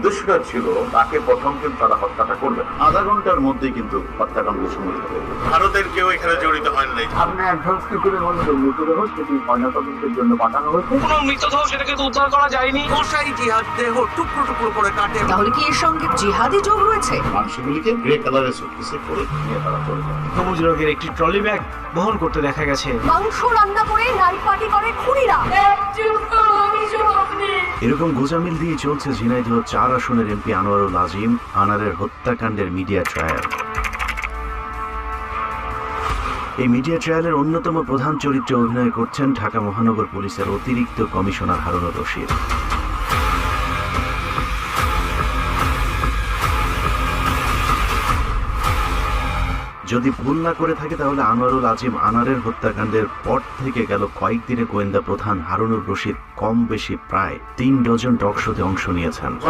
উদ্দেশ্যটা ছিল তাকে প্রথম কিন্তু তারা হত্যাটা করবে, আধা ঘন্টার মধ্যেই কিন্তু হত্যাকাণ্ড সংঘটিত হবে। ভারতের কেউ এখানে জড়িত হয় নাই। আপনি অ্যাডভান্স করে বলছেন মৃতদেহ সেটি ময়নাতদন্তের জন্য পাঠানো হয়েছে। কোনো মৃতদেহ সেটাকে তো উদ্ধার করা যায়নি। কসাই জিহাদ দেহ টুকরো টুকরো করে কাটে। তাহলে কি এর সঙ্গে জিহাদি যোগ রয়েছে? মাংসগুলিকে গ্রে কালারের সুটকেসে করে নিয়ে তারা চলে যায়। সবুজ রঙের একটি ট্রলি ব্যাগ বহন করতে দেখা গেছে। মাংস রান্না করে নারী পার্টি করে খুনিরা। এরকম গোজামিল দিয়ে চলছে ঝিনাইদহ 4 আসনের এমপি আনোয়ারুল আজিম আনারের হত্যাকাণ্ডের মিডিয়া ট্রায়াল। এই মিডিয়া ট্রায়ালের অন্যতম প্রধান চরিত্রে অভিনয় করছেন ঢাকা মহানগর পুলিশের অতিরিক্ত কমিশনার হারুনুর রশিদ। যদি ভুল না করে থাকে তাহলে আনোয়ারুল আজিম আনারের হত্যাকাণ্ডের পর থেকে গেল কয়েকদিনে গোয়েন্দা প্রধান হারুনুর রশিদ কম বেশি প্রায় 3 ডজন টক শোতে অংশ নিয়েছেন।